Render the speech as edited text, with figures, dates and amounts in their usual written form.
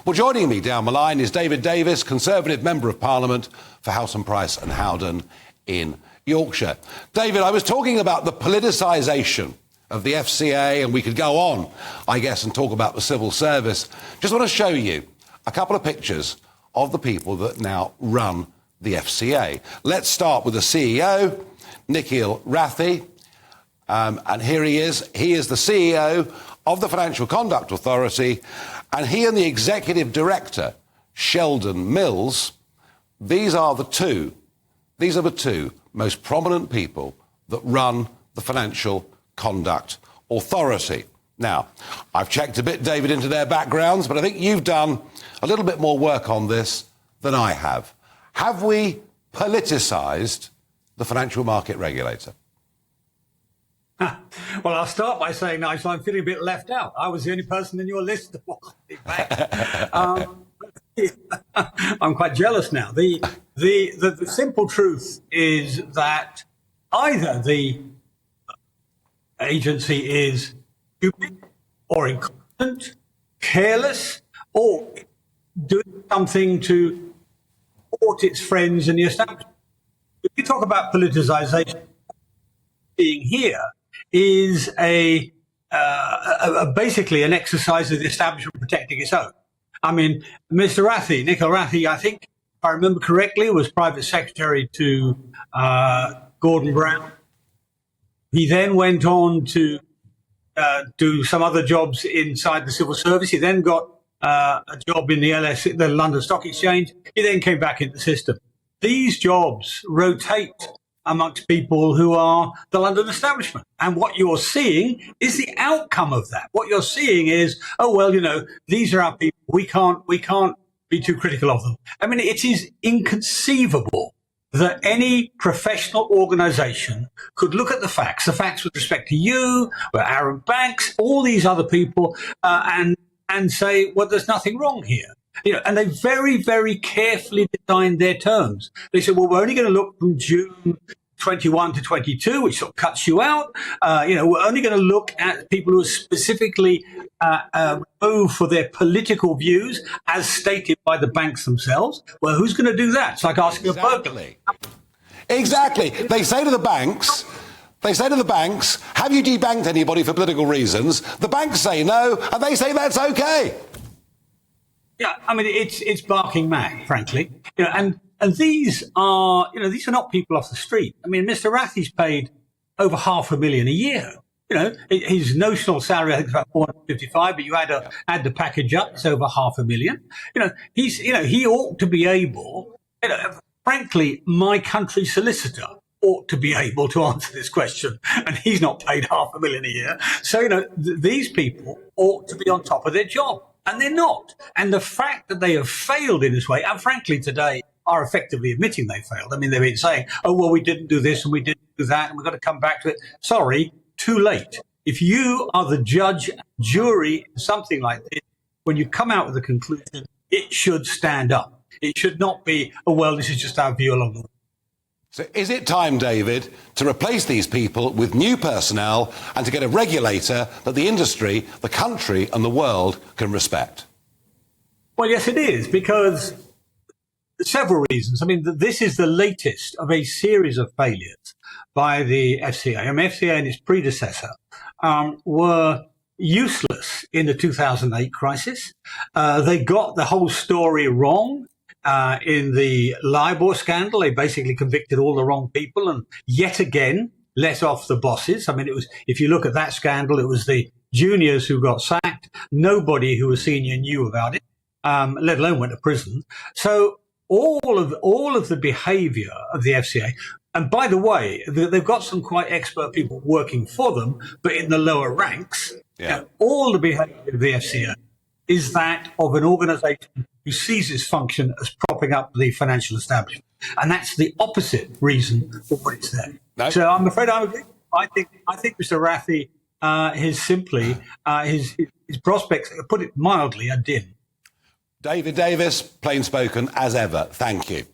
Well, joining me down the line is David Davis, Conservative Member of Parliament for Howson Price and Howden in Yorkshire. David, I was talking about the politicisation of the FCA, and we could go on, I guess, and talk about the civil service. Just want to show you a couple of pictures of the people that now run the FCA. Let's start with the CEO, Nigel Farage, and here he is. He is the CEO of the Financial Conduct Authority, and he and the Executive Director, Sheldon Mills, these are the two most prominent people that run the Financial Conduct Authority. Now, I've checked a bit, David, into their backgrounds, but I think you've done a little bit more work on this than I have. Have we politicised the financial market regulator? Well, I'll start by saying, Nigel, I'm feeling a bit left out. I was the only person in your list that wasn't, in fact. I'm quite jealous now. The simple truth is that either the agency is stupid or incompetent, careless, or doing something to support its friends in the establishment. If you talk about politicisation, being here is basically an exercise of the establishment protecting its own. I mean, Mr. Farage, Nigel Farage, I think, if I remember correctly, was private secretary to Gordon Brown. He then went on to do some other jobs inside the civil service. He then got a job in the London Stock Exchange. He then came back into the system. These jobs rotate amongst people who are the London establishment. And what you're seeing is the outcome of that. What you're seeing is, oh, well, you know, these are our people. We can't be too critical of them. I mean, it is inconceivable that any professional organisation could look at the facts with respect to you, Aaron Banks, all these other people, and say, well, there's nothing wrong here. You know, and they very, very carefully designed their terms. They said, well, we're only going to look from June 21 to 22, which sort of cuts you out. We're only going to look at people who are specifically removed for their political views, as stated by the banks themselves. Well, who's going to do that? It's like asking a burglar. Exactly. They say to the banks, have you debanked anybody for political reasons? The banks say no, and they say that's okay. Yeah, I mean, it's barking mad, frankly. You know, and these are not people off the street. I mean, Mr. Farage's paid over $500,000 a year. You know, his notional salary, I think, is about 455, but you add the package up, it's over $500,000. You know, he ought to be able, frankly, my country solicitor ought to be able to answer this question, and he's not paid $500,000 a year. So, these people ought to be on top of their job, and they're not. And the fact that they have failed in this way, and frankly today are effectively admitting they failed. I mean, they've been saying, oh, well, we didn't do this and we didn't do that, and we've got to come back to it. Sorry, too late. If you are the judge, jury, something like this, when you come out with a conclusion, it should stand up. It should not be, oh, well, this is just our view along the way. So is it time, David, to replace these people with new personnel and to get a regulator that the industry, the country and the world can respect? Well, yes, it is, because several reasons. I mean, this is the latest of a series of failures by the FCA. I mean, FCA and its predecessor were useless in the 2008 crisis. They got the whole story wrong. In the LIBOR scandal, they basically convicted all the wrong people and yet again let off the bosses. I mean, if you look at that scandal, it was the juniors who got sacked. Nobody who was senior knew about it, let alone went to prison. So all of the behaviour of the FCA, and by the way, they've got some quite expert people working for them, but in the lower ranks, all the behaviour of the FCA is that of an organisation who sees its function as propping up the financial establishment. And that's the opposite reason for what it's there. No. So I'm afraid I agree. I think Mr. Farage his prospects, put it mildly, are dim. David Davis, plain spoken as ever. Thank you.